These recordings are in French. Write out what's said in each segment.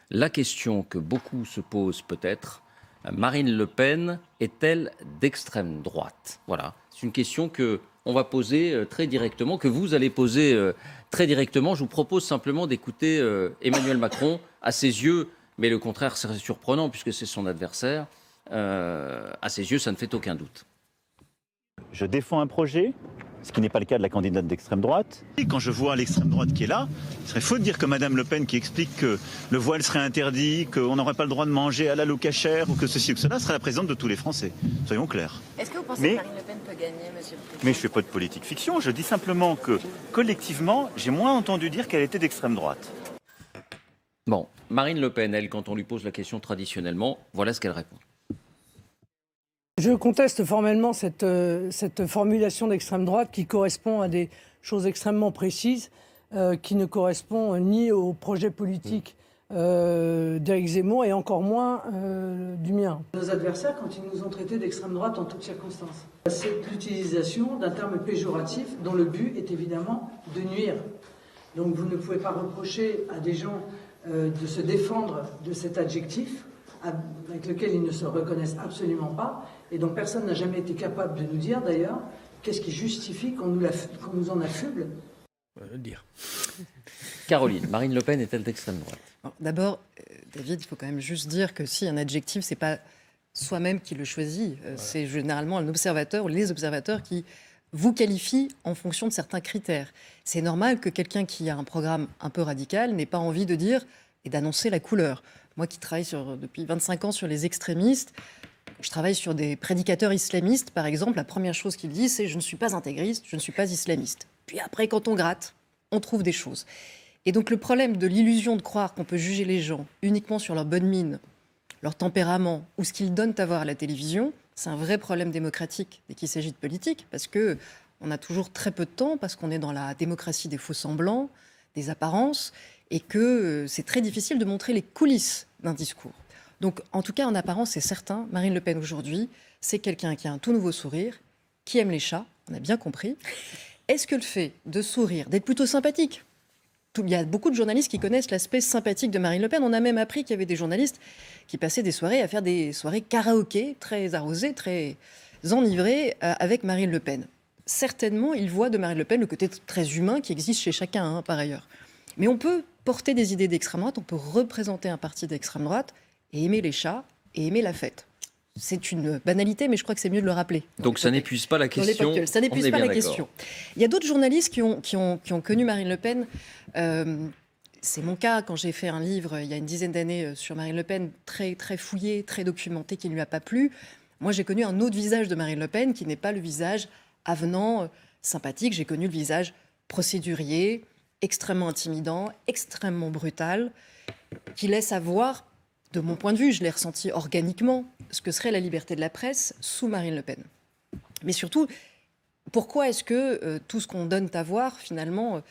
la question que beaucoup se posent peut-être, Marine Le Pen est-elle d'extrême droite? Voilà, c'est une question que on va poser très directement, que vous allez poser très directement. Je vous propose simplement d'écouter Emmanuel Macron à ses yeux, mais le contraire serait surprenant puisque c'est son adversaire. À ses yeux, ça ne fait aucun doute. Je défends un projet, ce qui n'est pas le cas de la candidate d'extrême droite. Et quand je vois l'extrême droite qui est là, il serait faux de dire que Madame Le Pen qui explique que le voile serait interdit, qu'on n'aurait pas le droit de manger halal ou cachère, ou que ceci ou que cela, serait la présidente de tous les Français. Soyons clairs. Est-ce que vous pensez que Marine Le Pen peut gagner, monsieur le Président ? Mais je ne fais pas de politique fiction, je dis simplement que, collectivement, j'ai moins entendu dire qu'elle était d'extrême droite. Bon, Marine Le Pen, elle, quand on lui pose la question traditionnellement, voilà ce qu'elle répond. Je conteste formellement cette formulation d'extrême droite qui correspond à des choses extrêmement précises, qui ne correspond ni au projet politique d'Éric Zemmour et encore moins du mien. Nos adversaires, quand ils nous ont traités d'extrême droite en toutes circonstances, c'est l'utilisation d'un terme péjoratif dont le but est évidemment de nuire. Donc vous ne pouvez pas reprocher à des gens de se défendre de cet adjectif avec lequel ils ne se reconnaissent absolument pas. Et donc personne n'a jamais été capable de nous dire d'ailleurs qu'est-ce qui justifie qu'on nous en affuble. Dire. Caroline, Marine Le Pen est-elle d'extrême droite? D'abord, David, il faut quand même juste dire que si un adjectif, c'est pas soi-même qui le choisit, c'est généralement un observateur ou les observateurs qui vous qualifient en fonction de certains critères. C'est normal que quelqu'un qui a un programme un peu radical n'ait pas envie de dire et d'annoncer la couleur. Moi qui travaille depuis 25 ans sur les extrémistes, je travaille sur des prédicateurs islamistes, par exemple. La première chose qu'ils disent, c'est « je ne suis pas intégriste, je ne suis pas islamiste ». Puis après, quand on gratte, on trouve des choses. Et donc le problème de l'illusion de croire qu'on peut juger les gens uniquement sur leur bonne mine, leur tempérament ou ce qu'ils donnent à voir à la télévision, c'est un vrai problème démocratique dès qu'il s'agit de politique, parce qu'on a toujours très peu de temps, parce qu'on est dans la démocratie des faux-semblants, des apparences, et que c'est très difficile de montrer les coulisses d'un discours. Donc, en tout cas, en apparence, c'est certain, Marine Le Pen, aujourd'hui, c'est quelqu'un qui a un tout nouveau sourire, qui aime les chats, on a bien compris. Est-ce que le fait de sourire, d'être plutôt sympathique, il y a beaucoup de journalistes qui connaissent l'aspect sympathique de Marine Le Pen. On a même appris qu'il y avait des journalistes qui passaient des soirées à faire des soirées karaoké, très arrosées, très enivrées, avec Marine Le Pen. Certainement, ils voient de Marine Le Pen le côté très humain qui existe chez chacun, par ailleurs. Mais on peut porter des idées d'extrême droite, on peut représenter un parti d'extrême droite et aimer les chats et aimer la fête. C'est une banalité, mais je crois que c'est mieux de le rappeler. Donc ça n'épuise pas la question. Ça n'épuise pas la question. Il y a d'autres journalistes qui ont connu Marine Le Pen. C'est mon cas quand j'ai fait un livre il y a une dizaine d'années sur Marine Le Pen, très, très fouillé, très documenté, qui ne lui a pas plu. Moi, j'ai connu un autre visage de Marine Le Pen qui n'est pas le visage avenant, sympathique. J'ai connu le visage procédurier, extrêmement intimidant, extrêmement brutal, qui laisse avoir, de mon point de vue, je l'ai ressenti organiquement, ce que serait la liberté de la presse sous Marine Le Pen. Mais surtout, pourquoi est-ce que tout ce qu'on donne à voir, finalement,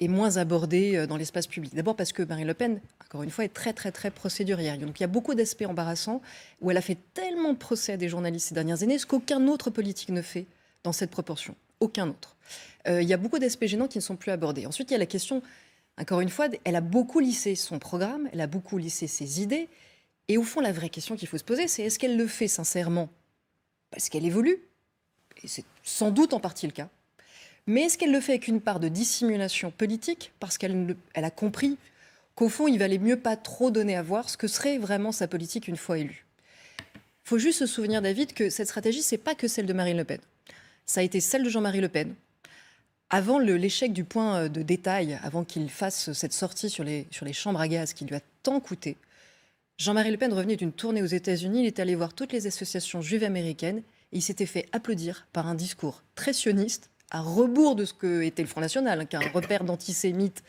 est moins abordé dans l'espace public? D'abord parce que Marine Le Pen, encore une fois, est très, très, très procédurière. Donc il y a beaucoup d'aspects embarrassants où elle a fait tellement de procès à des journalistes ces dernières années, ce qu'aucun autre politique ne fait dans cette proportion. Aucun autre. Il y a beaucoup d'aspects gênants qui ne sont plus abordés. Ensuite, il y a la question, encore une fois, elle a beaucoup lissé son programme, elle a beaucoup lissé ses idées. Et au fond, la vraie question qu'il faut se poser, c'est est-ce qu'elle le fait sincèrement parce qu'elle évolue? Et c'est sans doute en partie le cas. Mais est-ce qu'elle le fait avec une part de dissimulation politique parce qu'elle a compris qu'au fond, il valait mieux pas trop donner à voir ce que serait vraiment sa politique une fois élue? Il faut juste se souvenir, David, que cette stratégie, c'est pas que celle de Marine Le Pen. Ça a été celle de Jean-Marie Le Pen. Avant l'échec du point de détail, avant qu'il fasse cette sortie sur les chambres à gaz qui lui a tant coûté, Jean-Marie Le Pen revenait d'une tournée aux États-Unis, il est allé voir toutes les associations juives américaines et il s'était fait applaudir par un discours très sioniste, à rebours de ce que était le Front National, qui est un repère d'antisémites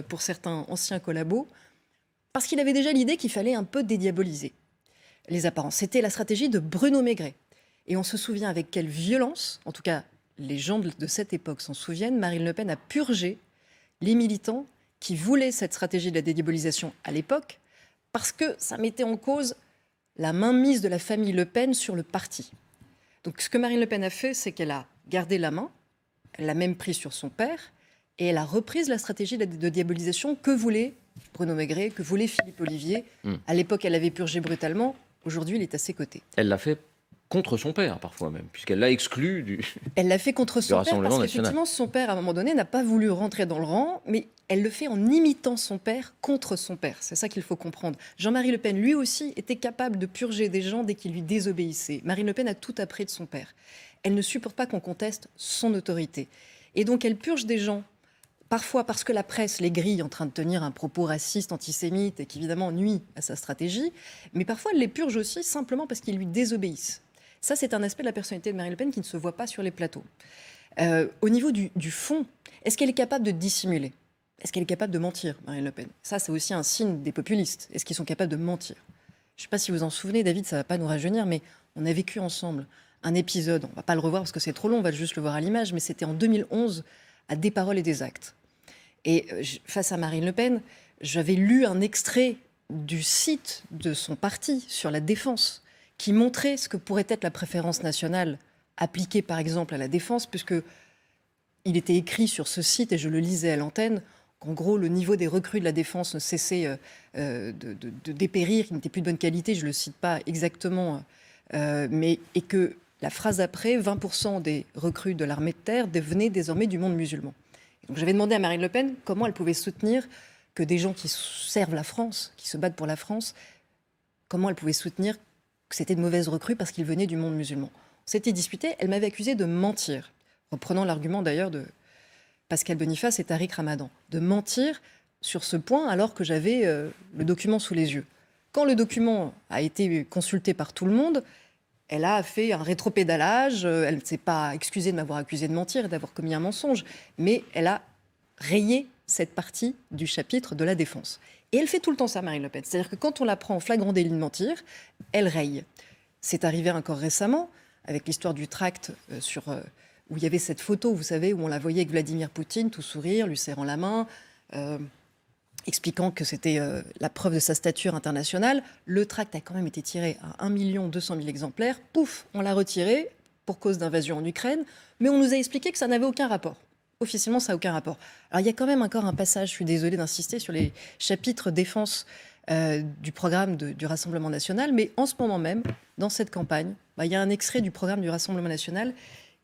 pour certains anciens collabos, parce qu'il avait déjà l'idée qu'il fallait un peu dédiaboliser les apparences. C'était la stratégie de Bruno Maigret. Et on se souvient avec quelle violence, en tout cas les gens de cette époque s'en souviennent, Marine Le Pen a purgé les militants qui voulaient cette stratégie de la dédiabolisation à l'époque, parce que ça mettait en cause la mainmise de la famille Le Pen sur le parti. Donc ce que Marine Le Pen a fait, c'est qu'elle a gardé la main, elle l'a même prise sur son père, et elle a repris la stratégie de diabolisation que voulait Bruno Maigret, que voulait Philippe Ollivier. À l'époque, elle avait purgé brutalement. Aujourd'hui, il est à ses côtés. Elle l'a fait contre son père, parfois même, puisqu'elle l'a exclu du... Elle l'a fait contre son père Rassemblement parce national. qu'effectivement, son père, à un moment donné, n'a pas voulu rentrer dans le rang, mais elle le fait en imitant son père contre son père. C'est ça qu'il faut comprendre. Jean-Marie Le Pen, lui aussi, était capable de purger des gens dès qu'ils lui désobéissaient. Marine Le Pen a tout appris de son père. Elle ne supporte pas qu'on conteste son autorité. Et donc, elle purge des gens, parfois parce que la presse les grille en train de tenir un propos raciste, antisémite, et qui évidemment nuit à sa stratégie, mais parfois elle les purge aussi simplement parce qu'ils lui désobéissent. Ça, c'est un aspect de la personnalité de Marine Le Pen qui ne se voit pas sur les plateaux. Au niveau du fond, est-ce qu'elle est capable de dissimuler ? Est-ce qu'elle est capable de mentir, Marine Le Pen ? Ça, c'est aussi un signe des populistes. Est-ce qu'ils sont capables de mentir ? Je ne sais pas si vous en souvenez, David, ça ne va pas nous rajeunir, mais on a vécu ensemble un épisode, on ne va pas le revoir parce que c'est trop long, on va juste le voir à l'image, mais c'était en 2011, à Des paroles et des actes. Et face à Marine Le Pen, j'avais lu un extrait du site de son parti sur la défense qui montrait ce que pourrait être la préférence nationale appliquée par exemple à la défense, puisque il était écrit sur ce site, et je le lisais à l'antenne, qu'en gros le niveau des recrues de la défense ne cessait de dépérir, qu'il n'était plus de bonne qualité, je ne le cite pas exactement, et que la phrase après, 20% des recrues de l'armée de terre venaient désormais du monde musulman. Donc j'avais demandé à Marine Le Pen comment elle pouvait soutenir que des gens qui servent la France, qui se battent pour la France, comment elle pouvait soutenir que c'était de mauvaises recrues parce qu'ils venaient du monde musulman. On s'était disputé, elle m'avait accusé de mentir, reprenant l'argument d'ailleurs de Pascal Boniface et Tariq Ramadan, de mentir sur ce point alors que j'avais le document sous les yeux. Quand le document a été consulté par tout le monde, elle a fait un rétropédalage, elle ne s'est pas excusée de m'avoir accusé de mentir et d'avoir commis un mensonge, mais elle a rayé cette partie du chapitre de la défense. Et elle fait tout le temps ça, Marine Le Pen. C'est-à-dire que quand on la prend en flagrant délit de mentir, elle raye. C'est arrivé encore récemment, avec l'histoire du tract où il y avait cette photo, vous savez, où on la voyait avec Vladimir Poutine, tout sourire, lui serrant la main, expliquant que c'était la preuve de sa stature internationale. Le tract a quand même été tiré à 1 200 000 exemplaires. Pouf, on l'a retiré pour cause d'invasion en Ukraine, mais on nous a expliqué que ça n'avait aucun rapport. Officiellement, ça n'a aucun rapport. Alors, il y a quand même encore un passage, je suis désolée d'insister, sur les chapitres défense du programme du Rassemblement national, mais en ce moment même, dans cette campagne, il y a un extrait du programme du Rassemblement national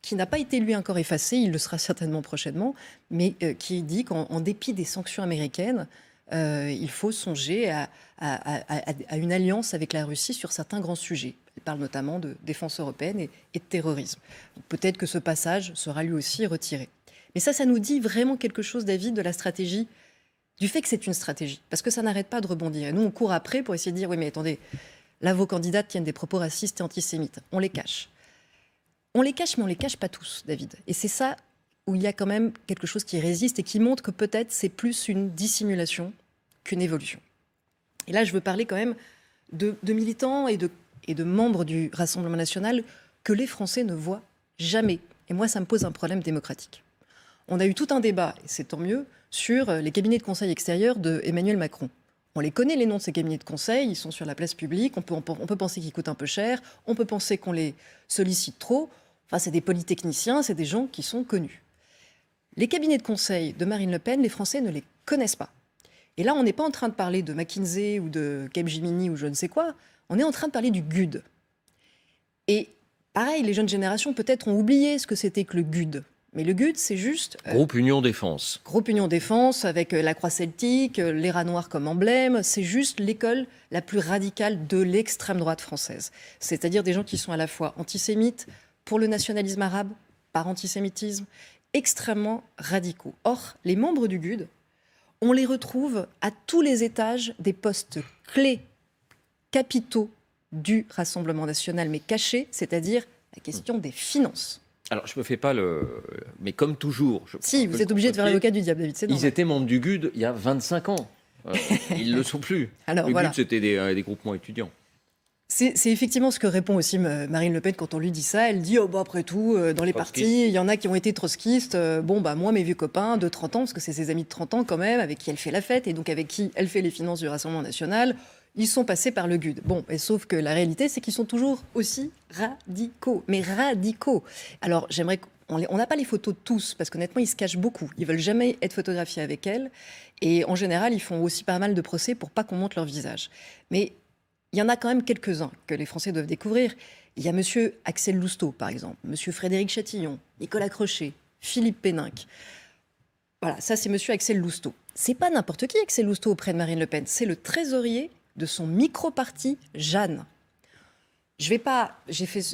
qui n'a pas été, lui, encore effacé, il le sera certainement prochainement, mais qui dit qu'en dépit des sanctions américaines, il faut songer à une alliance avec la Russie sur certains grands sujets. Elle parle notamment de défense européenne et de terrorisme. Donc, peut-être que ce passage sera lui aussi retiré. Mais ça nous dit vraiment quelque chose, David, de la stratégie, du fait que c'est une stratégie. Parce que ça n'arrête pas de rebondir. Et nous, on court après pour essayer de dire, oui, mais attendez, là, vos candidates tiennent des propos racistes et antisémites. On les cache. On les cache, mais on les cache pas tous, David. Et c'est ça où il y a quand même quelque chose qui résiste et qui montre que peut-être c'est plus une dissimulation qu'une évolution. Et là, je veux parler quand même de militants et de membres du Rassemblement national que les Français ne voient jamais. Et moi, ça me pose un problème démocratique. On a eu tout un débat, et c'est tant mieux, sur les cabinets de conseil extérieurs d'Emmanuel Macron. On les connaît, les noms de ces cabinets de conseil, ils sont sur la place publique, on peut penser qu'ils coûtent un peu cher, on peut penser qu'on les sollicite trop. Enfin, c'est des polytechniciens, c'est des gens qui sont connus. Les cabinets de conseil de Marine Le Pen, les Français ne les connaissent pas. Et là, on n'est pas en train de parler de McKinsey ou de Capgemini ou je ne sais quoi, on est en train de parler du GUD. Et pareil, les jeunes générations peut-être ont oublié ce que c'était que le GUD. Mais le GUD, c'est juste... Groupe Union Défense. Groupe Union Défense, avec la croix celtique, les rats noirs comme emblème. C'est juste l'école la plus radicale de l'extrême droite française. C'est-à-dire des gens qui sont à la fois antisémites, pour le nationalisme arabe, par antisémitisme, extrêmement radicaux. Or, les membres du GUD, on les retrouve à tous les étages des postes clés, capitaux du Rassemblement national, mais cachés, c'est-à-dire la question des finances. Alors, je ne me fais pas le... Mais comme toujours... Si, vous êtes obligé de faire l'avocat du diable, David, c'est normal. Ils étaient membres du GUD il y a 25 ans. Ils ne le sont plus. Alors, le voilà. GUD, c'était des groupements étudiants. C'est effectivement ce que répond aussi Marine Le Pen quand on lui dit ça. Elle dit, après tout, dans les partis, il y en a qui ont été trotskistes. Moi, mes vieux copains de 30 ans, parce que c'est ses amis de 30 ans quand même, avec qui elle fait la fête et donc avec qui elle fait les finances du Rassemblement national, ils sont passés par le GUD. Sauf que la réalité, c'est qu'ils sont toujours aussi radicaux. Mais radicaux. Alors, j'aimerais... On n'a pas les photos de tous, parce qu'honnêtement, ils se cachent beaucoup. Ils veulent jamais être photographiés avec elle. Et en général, ils font aussi pas mal de procès pour pas qu'on montre leur visage. Mais il y en a quand même quelques-uns que les Français doivent découvrir. Il y a monsieur Axel Lousteau, par exemple, monsieur Frédéric Chatillon, Nicolas Crochet, Philippe Péninck. Voilà, ça c'est monsieur Axel Lousteau. C'est pas n'importe qui Axel Lousteau auprès de Marine Le Pen, c'est le trésorier de son micro-parti Jeanne. J'ai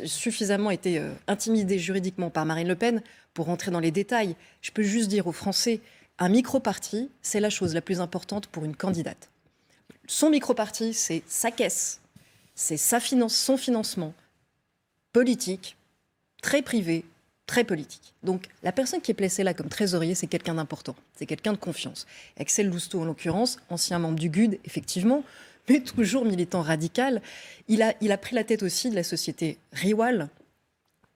suffisamment été intimidée juridiquement par Marine Le Pen pour rentrer dans les détails. Je peux juste dire aux Français, un micro-parti, c'est la chose la plus importante pour une candidate. Son micro-parti, c'est sa caisse, c'est son financement politique, très privé, très politique. Donc la personne qui est placée là comme trésorier, c'est quelqu'un d'important, c'est quelqu'un de confiance. Axel Lousteau, en l'occurrence, ancien membre du GUD, effectivement, mais toujours militant radical. Il a pris la tête aussi de la société Riwal,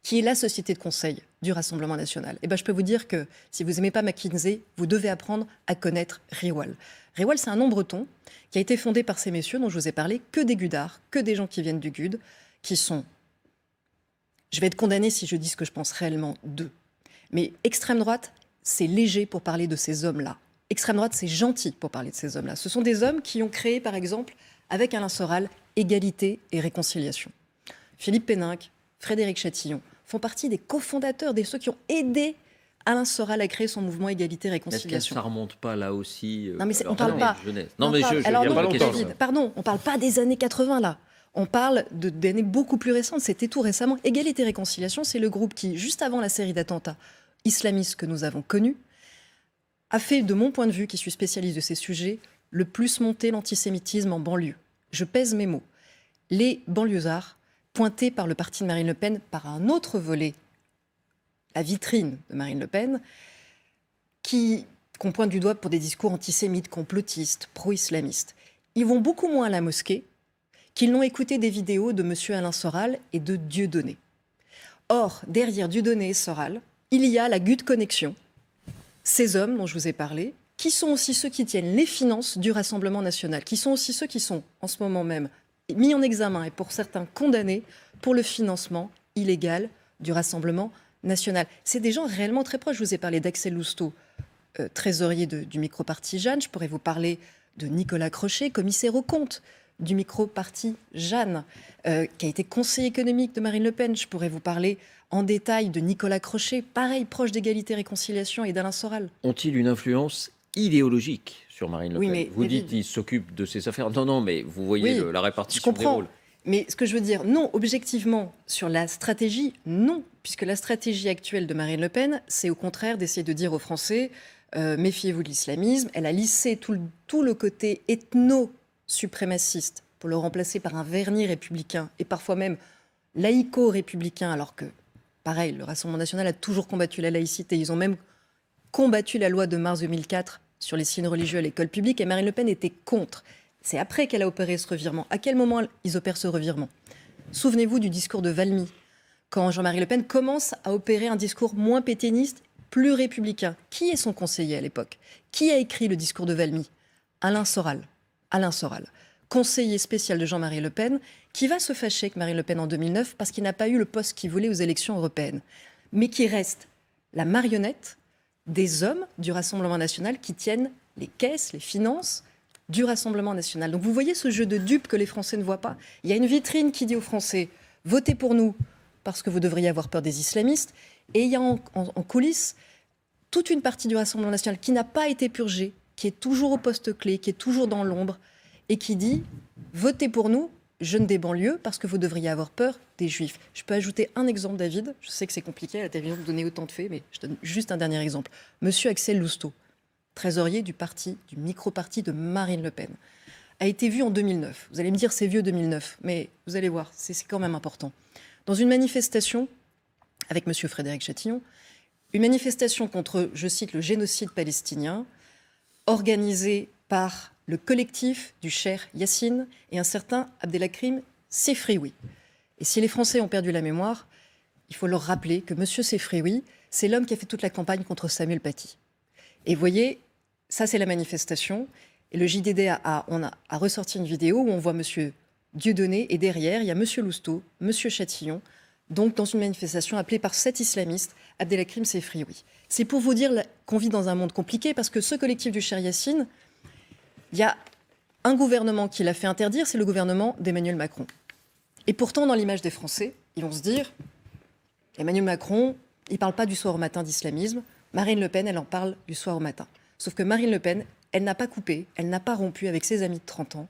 qui est la société de conseil du Rassemblement national. Et ben, je peux vous dire que si vous n'aimez pas McKinsey, vous devez apprendre à connaître Riwal. Riwal, c'est un nom breton qui a été fondé par ces messieurs dont je vous ai parlé, que des gudards, que des gens qui viennent du GUD, qui sont... Je vais être condamnée si je dis ce que je pense réellement d'eux. Mais extrême droite, c'est léger pour parler de ces hommes-là. Extrême droite, c'est gentil pour parler de ces hommes-là. Ce sont des hommes qui ont créé, par exemple, avec Alain Soral, égalité et réconciliation. Philippe Péninck, Frédéric Chatillon font partie des cofondateurs, des ceux qui ont aidé Alain Soral a créé son mouvement Égalité-Réconciliation. Est-ce que ça remonte pas là aussi Non, mais on ne parle pas. Non, mais je alors, il y a pas longtemps. Pardon, on ne parle pas des années 80 là. On parle d'années beaucoup plus récentes. C'était tout récemment. Égalité-Réconciliation, c'est le groupe qui, juste avant la série d'attentats islamistes que nous avons connus, a fait, de mon point de vue, qui suis spécialiste de ces sujets, le plus monter l'antisémitisme en banlieue. Je pèse mes mots. Les banlieusards, pointés par le parti de Marine Le Pen par un autre volet, la vitrine de Marine Le Pen, qu'on pointe du doigt pour des discours antisémites, complotistes, pro-islamistes. Ils vont beaucoup moins à la mosquée qu'ils n'ont écouté des vidéos de M. Alain Soral et de Dieudonné. Or, derrière Dieudonné et Soral, il y a la GUD Connexion, ces hommes dont je vous ai parlé, qui sont aussi ceux qui tiennent les finances du Rassemblement national, qui sont aussi ceux qui sont, en ce moment même, mis en examen et pour certains condamnés pour le financement illégal du Rassemblement national. C'est des gens réellement très proches. Je vous ai parlé d'Axel Lousteau, trésorier du micro-parti Jeanne. Je pourrais vous parler de Nicolas Crochet, commissaire aux comptes du micro-parti Jeanne, qui a été conseiller économique de Marine Le Pen. Je pourrais vous parler en détail de Nicolas Crochet, pareil, proche d'Égalité-Réconciliation et d'Alain Soral. Ont-ils une influence idéologique sur Marine Le Pen? Mais vous dites qu'ils s'occupent de ses affaires. Non, mais vous voyez la répartition des rôles. Mais ce que je veux dire, non, objectivement, sur la stratégie, non. Puisque la stratégie actuelle de Marine Le Pen, c'est au contraire d'essayer de dire aux Français, méfiez-vous de l'islamisme. Elle a lissé tout le côté ethno-suprémaciste pour le remplacer par un vernis républicain et parfois même laïco-républicain, alors que, pareil, le Rassemblement national a toujours combattu la laïcité. Ils ont même combattu la loi de mars 2004 sur les signes religieux à l'école publique et Marine Le Pen était contre. C'est après qu'elle a opéré ce revirement. À quel moment ils opèrent ce revirement? Souvenez-vous du discours de Valmy, quand Jean-Marie Le Pen commence à opérer un discours moins pétainiste, plus républicain. Qui est son conseiller à l'époque? Qui a écrit le discours de Valmy? Alain Soral. Alain Soral, conseiller spécial de Jean-Marie Le Pen, qui va se fâcher avec Marine Le Pen en 2009 parce qu'il n'a pas eu le poste qu'il voulait aux élections européennes, mais qui reste la marionnette des hommes du Rassemblement national qui tiennent les caisses, les finances du Rassemblement national. Donc vous voyez ce jeu de dupes que les Français ne voient pas. Il y a une vitrine qui dit aux Français « Votez pour nous parce que vous devriez avoir peur des islamistes ». Et il y a en coulisses toute une partie du Rassemblement national qui n'a pas été purgée, qui est toujours au poste clé, qui est toujours dans l'ombre et qui dit « Votez pour nous, jeunes des banlieues, parce que vous devriez avoir peur des Juifs ». Je peux ajouter un exemple, David. Je sais que c'est compliqué à la télévision de donner autant de faits, mais je donne juste un dernier exemple. Monsieur Axel Lousteau, trésorier du micro-parti de Marine Le Pen, a été vu en 2009. Vous allez me dire, c'est vieux 2009, mais vous allez voir, c'est quand même important. Dans une manifestation, avec monsieur Frédéric Chatillon, une manifestation contre, je cite, le génocide palestinien, organisée par le collectif du Cher Yassine et un certain Abdelakrim Sefrioui. Et si les Français ont perdu la mémoire, il faut leur rappeler que monsieur Sefrioui, c'est l'homme qui a fait toute la campagne contre Samuel Paty. Et vous voyez, ça c'est la manifestation. Et le JDD a ressorti une vidéo où on voit monsieur Dieudonné et derrière, il y a monsieur Lousteau, monsieur Chatillon, donc dans une manifestation appelée par 7 islamistes, Abdelkrim Sefrioui. C'est pour vous dire qu'on vit dans un monde compliqué, parce que ce collectif du Cher Yassine, il y a un gouvernement qui l'a fait interdire, c'est le gouvernement d'Emmanuel Macron. Et pourtant, dans l'image des Français, ils vont se dire, Emmanuel Macron, il ne parle pas du soir au matin d'islamisme, Marine Le Pen, elle en parle du soir au matin. Sauf que Marine Le Pen, elle n'a pas coupé, elle n'a pas rompu avec ses amis de 30 ans,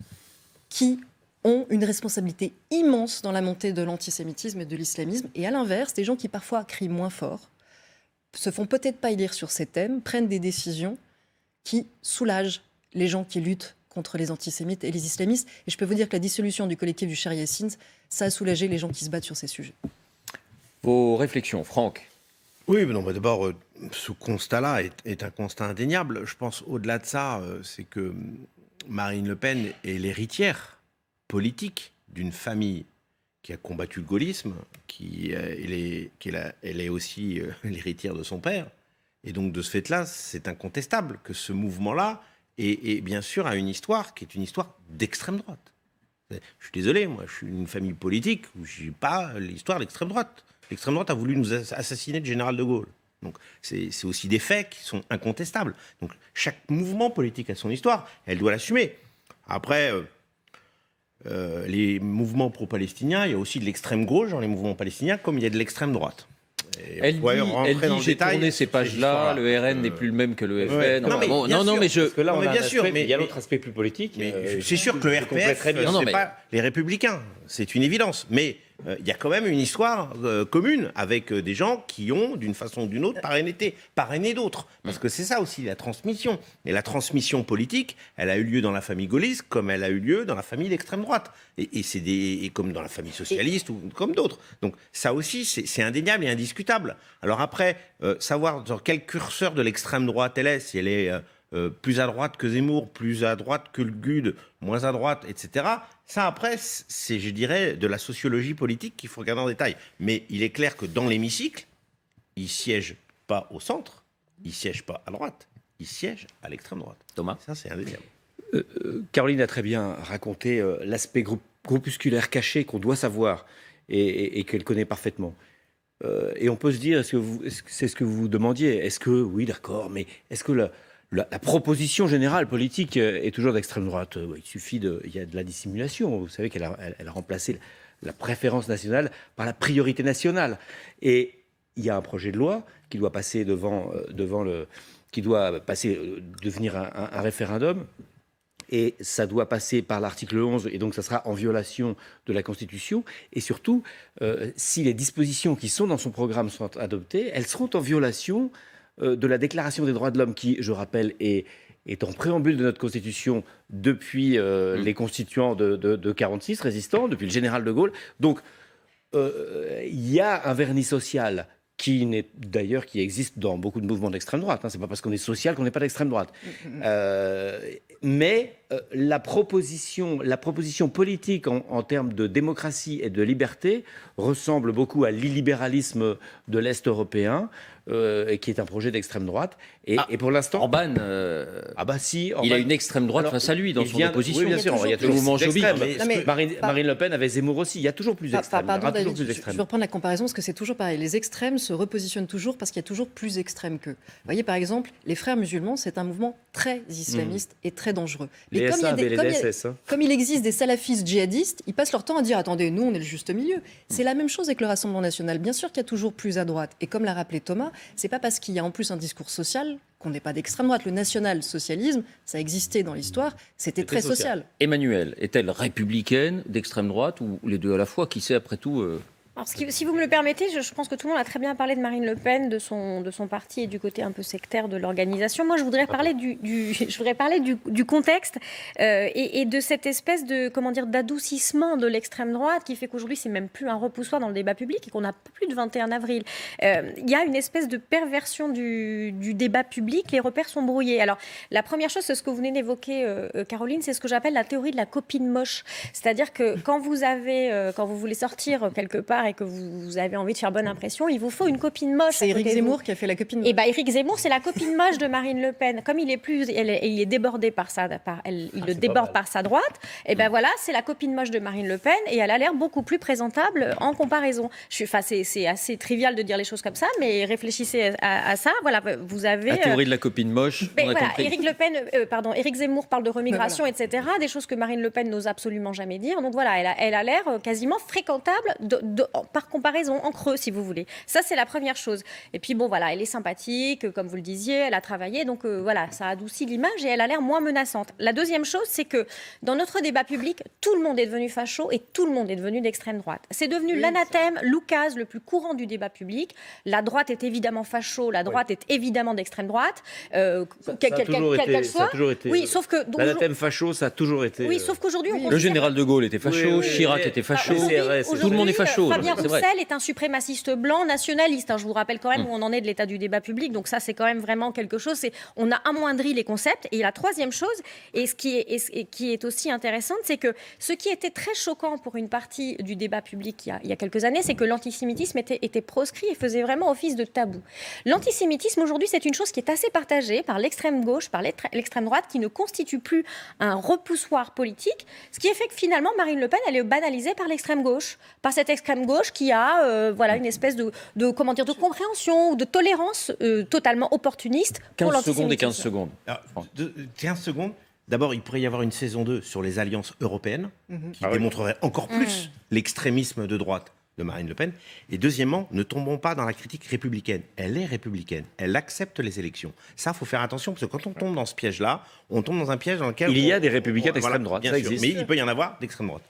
qui ont une responsabilité immense dans la montée de l'antisémitisme et de l'islamisme. Et à l'inverse, des gens qui parfois crient moins fort, se font peut-être pas élire sur ces thèmes, prennent des décisions qui soulagent les gens qui luttent contre les antisémites et les islamistes. Et je peux vous dire que la dissolution du collectif du Cher Yassine, ça a soulagé les gens qui se battent sur ces sujets. Vos réflexions, Franck? Oui, mais non, mais d'abord, ce constat-là est un constat indéniable. Je pense, au-delà de ça, c'est que Marine Le Pen est l'héritière politique d'une famille qui a combattu le gaullisme, elle est aussi l'héritière de son père. Et donc, de ce fait-là, c'est incontestable que ce mouvement-là est bien sûr a une histoire qui est une histoire d'extrême droite. Je suis désolé, moi, je suis une famille politique où je n'ai pas l'histoire de l'extrême droite. L'extrême droite a voulu nous assassiner le général de Gaulle. Donc, c'est aussi des faits qui sont incontestables. Donc, chaque mouvement politique a son histoire, elle doit l'assumer. Après, les mouvements pro-palestiniens, il y a aussi de l'extrême gauche dans les mouvements palestiniens, comme il y a de l'extrême droite. Elle dit j'ai tourné ces pages-là, le RN n'est plus le même que le FN. Parce que là, on a bien sûr, mais il y a l'autre aspect plus politique. Mais c'est sûr que le RPF, c'est pas les Républicains, c'est une évidence. Mais il y a quand même une histoire commune avec des gens qui ont, d'une façon ou d'une autre, parrainé d'autres. Parce que c'est ça aussi, la transmission. Et la transmission politique, elle a eu lieu dans la famille gaulliste, comme elle a eu lieu dans la famille d'extrême droite. Et comme dans la famille socialiste ou comme d'autres. Donc ça aussi, c'est indéniable et indiscutable. Alors après, savoir dans quel curseur de l'extrême droite elle est, si elle est plus à droite que Zemmour, plus à droite que le GUD, moins à droite, etc. Ça, après, c'est, je dirais, de la sociologie politique qu'il faut regarder en détail. Mais il est clair que dans l'hémicycle, il ne siège pas au centre, il ne siège pas à droite, il siège à l'extrême droite. Thomas ? Ça, c'est indéniable. Caroline a très bien raconté l'aspect groupusculaire caché qu'on doit savoir et qu'elle connaît parfaitement. Et on peut se dire, est-ce que c'est ce que vous demandiez ? Est-ce que, oui, d'accord, mais est-ce que la proposition générale politique est toujours d'extrême droite ? Il y a de la dissimulation. Vous savez qu'elle a remplacé la préférence nationale par la priorité nationale. Et il y a un projet de loi qui doit passer devenir un référendum. Et ça doit passer par l'article 11, et donc ça sera en violation de la Constitution. Et surtout, si les dispositions qui sont dans son programme sont adoptées, elles seront en violation de la Déclaration des droits de l'homme qui, je rappelle, est en préambule de notre Constitution depuis les constituants de 1946, résistants, depuis le général de Gaulle. Donc, il y a un vernis social qui existe dans beaucoup de mouvements d'extrême droite. C'est pas parce qu'on est social qu'on n'est pas d'extrême droite. Mais la proposition politique en termes de démocratie et de liberté ressemble beaucoup à l'illibéralisme de l'Est européen, qui est un projet d'extrême droite. Et pour l'instant... Orban, il a une extrême droite face à lui dans son opposition. Oui, bien sûr, il y a toujours plus d'extrême. Marine Le Pen avait Zemmour aussi. Il y a toujours plus d'extrêmes. Je vais reprendre la comparaison parce que c'est toujours pareil. Les extrêmes se repositionnent toujours parce qu'il y a toujours plus extrêmes qu'eux. Vous voyez, par exemple, les Frères musulmans, c'est un mouvement très islamiste et très dangereux. Mais comme il existe des salafistes djihadistes, ils passent leur temps à dire « Attendez, nous, on est le juste milieu ». C'est la même chose avec le Rassemblement national. Bien sûr qu'il y a toujours plus à droite. Et comme l'a rappelé Thomas, c'est pas parce qu'il y a en plus un discours social qu'on n'est pas d'extrême droite. Le national-socialisme, ça existait dans l'histoire, c'était très social. Emmanuel, est-elle républicaine, d'extrême droite, ou les deux à la fois? Qui sait, après tout Alors, si vous me le permettez, je pense que tout le monde a très bien parlé de Marine Le Pen, de son parti et du côté un peu sectaire de l'organisation. Moi, je voudrais parler du contexte et de cette espèce de d'adoucissement de l'extrême droite qui fait qu'aujourd'hui, c'est même plus un repoussoir dans le débat public et qu'on n'a plus de 21 avril. Il y a une espèce de perversion du débat public. Les repères sont brouillés. Alors, la première chose, c'est ce que vous venez d'évoquer, Caroline, c'est ce que j'appelle la théorie de la copine moche. C'est-à-dire que quand vous voulez sortir quelque part et que vous avez envie de faire bonne impression, il vous faut une copine moche. C'est Éric Zemmour qui a fait la copine moche. Et Éric Zemmour, c'est la copine moche de Marine Le Pen. Comme il est débordé par sa droite, et voilà, c'est la copine moche de Marine Le Pen et elle a l'air beaucoup plus présentable en comparaison. C'est assez trivial de dire les choses comme ça, mais réfléchissez à ça. Voilà, vous avez la théorie de la copine moche. On a compris. Éric Zemmour parle de remigration, etc. Des choses que Marine Le Pen n'ose absolument jamais dire. Donc voilà, elle a l'air quasiment fréquentable par comparaison, en creux, si vous voulez. Ça, c'est la première chose. Et puis bon, voilà, elle est sympathique, comme vous le disiez, elle a travaillé, donc voilà, ça adoucit l'image et elle a l'air moins menaçante. La deuxième chose, c'est que dans notre débat public, tout le monde est devenu facho et tout le monde est devenu d'extrême droite. C'est devenu l'anathème, l'oukase le plus courant du débat public. La droite est évidemment facho, la droite est évidemment d'extrême droite, quelle qu'elle soit. Oui, sauf que l'anathème facho, ça a toujours été. Oui, sauf qu'aujourd'hui, le général de Gaulle était facho, Chirac était facho, tout le monde est facho. Fabien Roussel est un suprémaciste blanc nationaliste. Je vous rappelle quand même où on en est de l'état du débat public. Donc ça, c'est quand même vraiment quelque chose. On a amoindri les concepts. Et la troisième chose, et qui est aussi intéressante, c'est que ce qui était très choquant pour une partie du débat public il y a quelques années, c'est que l'antisémitisme était proscrit et faisait vraiment office de tabou. L'antisémitisme, aujourd'hui, c'est une chose qui est assez partagée par l'extrême gauche, par l'extrême droite, qui ne constitue plus un repoussoir politique, ce qui fait que finalement, Marine Le Pen, elle est banalisée par l'extrême gauche, par cette extrême gauche qui a une espèce de compréhension ou de tolérance totalement opportuniste pour 15 secondes et 15 l'antisémitisme. secondes. Alors, 15 secondes. D'abord, il pourrait y avoir une saison 2 sur les alliances européennes qui démontrerait encore plus l'extrémisme de droite de Marine Le Pen. Et deuxièmement, ne tombons pas dans la critique républicaine. Elle est républicaine. Elle accepte les élections. Ça, il faut faire attention, parce que quand on tombe dans ce piège-là, on tombe dans un piège dans lequel... Il y a des républicains d'extrême droite, bien ça sûr, existe. mais il peut y en avoir d'extrême droite.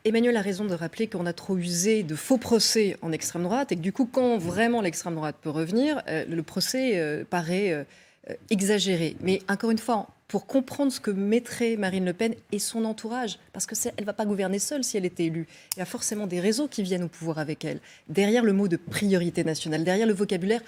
Emmanuel a raison de rappeler qu'on a trop usé de faux procès en extrême droite et que du coup, quand vraiment l'extrême droite peut revenir, le procès paraît exagéré. Mais encore une fois, pour comprendre ce que mettrait Marine Le Pen et son entourage, parce qu'elle ne va pas gouverner seule si elle était élue. Il y a forcément des réseaux qui viennent au pouvoir avec elle. Derrière le mot de priorité nationale, derrière le vocabulaire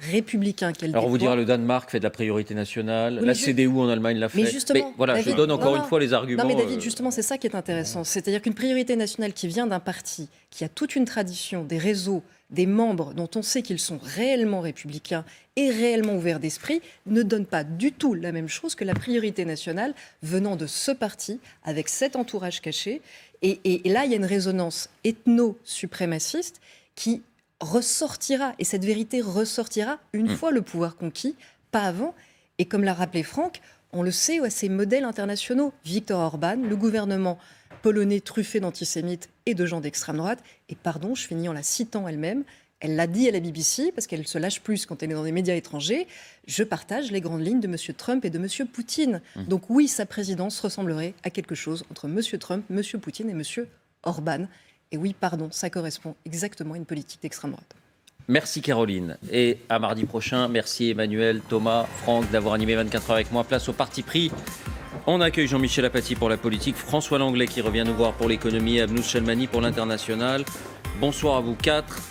républicain qu'elle Alors on vous déploie. dira, le Danemark fait de la priorité nationale, Oui, la CDU en Allemagne l'a fait. Mais justement, voilà, David, je donne encore voilà. une fois les arguments. Non mais David, justement, c'est ça qui est intéressant. C'est-à-dire qu'une priorité nationale qui vient d'un parti, qui a toute une tradition, des réseaux, des membres dont on sait qu'ils sont réellement républicains et réellement ouverts d'esprit, ne donne pas du tout la même chose que la priorité nationale venant de ce parti, avec cet entourage caché. Et là, il y a une résonance ethno-suprémaciste qui ressortira, et cette vérité ressortira une fois le pouvoir conquis, pas avant. Et comme l'a rappelé Franck, on le sait, à ces modèles internationaux, Viktor Orban, le gouvernement polonais truffé d'antisémites et de gens d'extrême droite, et pardon, je finis en la citant elle-même, elle l'a dit à la BBC, parce qu'elle se lâche plus quand elle est dans des médias étrangers, je partage les grandes lignes de M. Trump et de M. Poutine. Donc oui, sa présidence ressemblerait à quelque chose entre M. Trump, M. Poutine et M. Orban. Et oui, pardon, ça correspond exactement à une politique d'extrême droite. Merci Caroline. Et à mardi prochain, merci Emmanuel, Thomas, Franck d'avoir animé 24 heures avec moi. Place au parti pris. On accueille Jean-Michel Apathy pour la politique, François Langlais qui revient nous voir pour l'économie, Abnous Chelmani pour l'international. Bonsoir à vous quatre.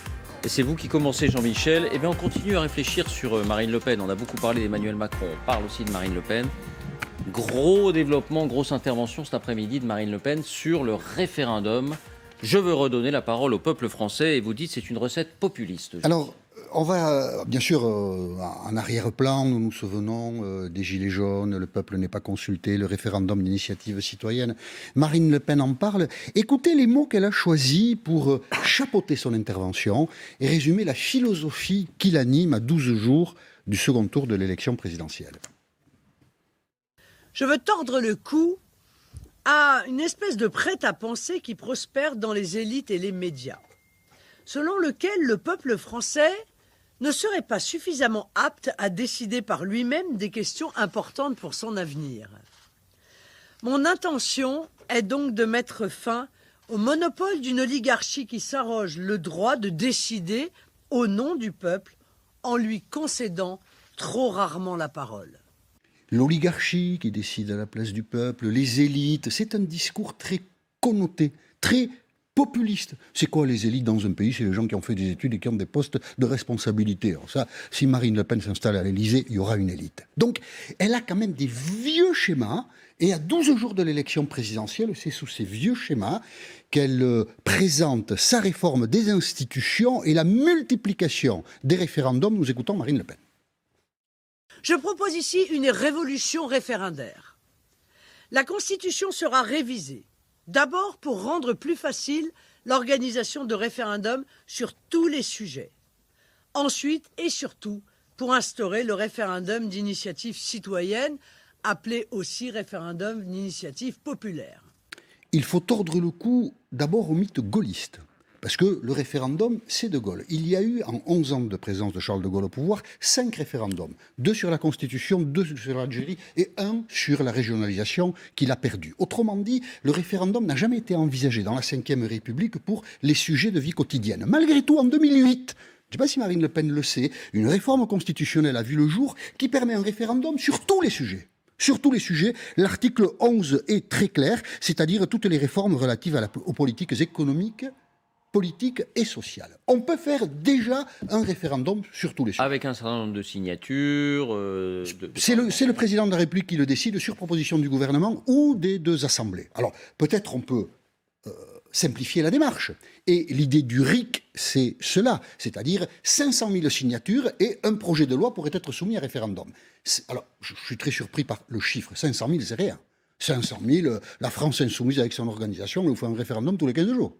Et c'est vous qui commencez, Jean-Michel. Eh bien, on continue à réfléchir sur Marine Le Pen. On a beaucoup parlé d'Emmanuel Macron, on parle aussi de Marine Le Pen. Gros développement, grosse intervention cet après-midi de Marine Le Pen sur le référendum. Je veux redonner la parole au peuple français et vous dites que c'est une recette populiste. Alors, on va, bien sûr, en arrière-plan, nous nous souvenons des Gilets jaunes, le peuple n'est pas consulté, le référendum d'initiative citoyenne. Marine Le Pen en parle. Écoutez les mots qu'elle a choisis pour chapeauter son intervention et résumer la philosophie qui l'anime à 12 jours du second tour de l'élection présidentielle. Je veux tordre le cou à une espèce de prêt-à-penser qui prospère dans les élites et les médias, selon lequel le peuple français ne serait pas suffisamment apte à décider par lui-même des questions importantes pour son avenir. Mon intention est donc de mettre fin au monopole d'une oligarchie qui s'arroge le droit de décider au nom du peuple en lui concédant trop rarement la parole. L'oligarchie qui décide à la place du peuple, les élites, c'est un discours très connoté, très Populiste. C'est quoi les élites dans un pays? C'est les gens qui ont fait des études et qui ont des postes de responsabilité. Alors ça, si Marine Le Pen s'installe à l'Élysée, il y aura une élite. Donc, elle a quand même des vieux schémas, et à 12 jours de l'élection présidentielle, c'est sous ces vieux schémas qu'elle présente sa réforme des institutions et la multiplication des référendums. Nous écoutons Marine Le Pen. Je propose ici une révolution référendaire. La Constitution sera révisée. D'abord pour rendre plus facile l'organisation de référendums sur tous les sujets. Ensuite et surtout pour instaurer le référendum d'initiative citoyenne, appelé aussi référendum d'initiative populaire. Il faut tordre le cou d'abord au mythe gaulliste. Parce que le référendum, c'est de Gaulle. Il y a eu, en 11 ans de présence de Charles de Gaulle au pouvoir, 5 référendums. 2 sur la Constitution, 2 sur l'Algérie et 1 sur la régionalisation qu'il a perdue. Autrement dit, le référendum n'a jamais été envisagé dans la Ve République pour les sujets de vie quotidienne. Malgré tout, en 2008, je ne sais pas si Marine Le Pen le sait, une réforme constitutionnelle a vu le jour qui permet un référendum sur tous les sujets. Sur tous les sujets, l'article 11 est très clair, c'est-à-dire toutes les réformes relatives aux politiques économiques, politique et sociale. On peut faire déjà un référendum sur tous les sujets. Avec un certain nombre de signatures. C'est le président de la République qui le décide sur proposition du gouvernement ou des 2 assemblées. Alors, peut-être on peut simplifier la démarche. Et l'idée du RIC, c'est cela. C'est-à-dire 500 000 signatures et un projet de loi pourrait être soumis à référendum. Alors, je suis très surpris par le chiffre. 500 000, c'est rien. 500 000, la France insoumise avec son organisation, nous fait un référendum tous les 15 jours.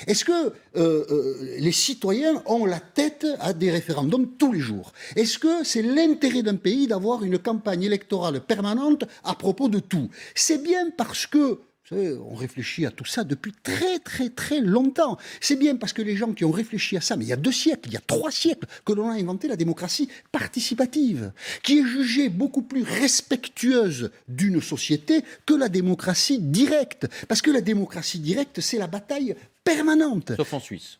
Est-ce que les citoyens ont la tête à des référendums tous les jours? Est-ce que c'est l'intérêt d'un pays d'avoir une campagne électorale permanente à propos de tout? C'est bien parce que, vous savez, on réfléchit à tout ça depuis très très très longtemps. C'est bien parce que les gens qui ont réfléchi à ça, mais il y a 2 siècles, il y a 3 siècles, que l'on a inventé la démocratie participative, qui est jugée beaucoup plus respectueuse d'une société que la démocratie directe. Parce que la démocratie directe, c'est la bataille permanente. Sauf en Suisse.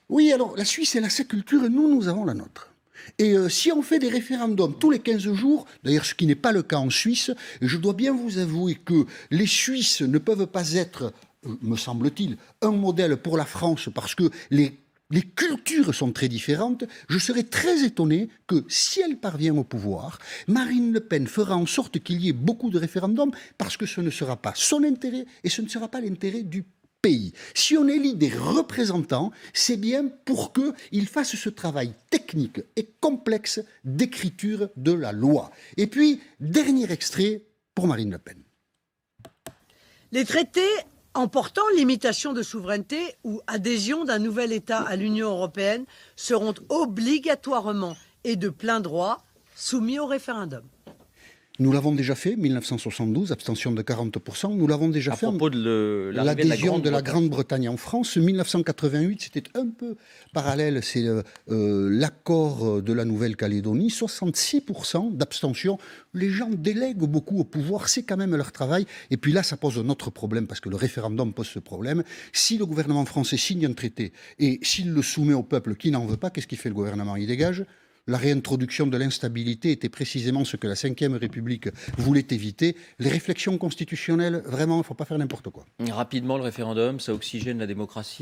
Oui, alors la Suisse, elle a sa culture et nous avons la nôtre. Et si on fait des référendums tous les 15 jours, d'ailleurs ce qui n'est pas le cas en Suisse, je dois bien vous avouer que les Suisses ne peuvent pas être, me semble-t-il, un modèle pour la France parce que les cultures sont très différentes. Je serais très étonné que si elle parvient au pouvoir, Marine Le Pen fera en sorte qu'il y ait beaucoup de référendums parce que ce ne sera pas son intérêt et ce ne sera pas l'intérêt du pays. Si on élit des représentants, c'est bien pour qu'ils fassent ce travail technique et complexe d'écriture de la loi. Et puis, dernier extrait pour Marine Le Pen. Les traités emportant limitation de souveraineté ou adhésion d'un nouvel État à l'Union européenne seront obligatoirement et de plein droit soumis au référendum. Nous l'avons déjà fait, 1972, abstention de 40%. Nous l'avons déjà fait à propos de l'adhésion de la Grande-Bretagne en France. 1988, c'était un peu parallèle. C'est l'accord de la Nouvelle-Calédonie. 66% d'abstention. Les gens délèguent beaucoup au pouvoir. C'est quand même leur travail. Et puis là, ça pose un autre problème parce que le référendum pose ce problème. Si le gouvernement français signe un traité et s'il le soumet au peuple qui n'en veut pas, qu'est-ce qu'il fait le gouvernement? Il dégage. La réintroduction de l'instabilité était précisément ce que la Ve République voulait éviter. Les réflexions constitutionnelles, vraiment, il ne faut pas faire n'importe quoi. Rapidement, le référendum, ça oxygène la démocratie.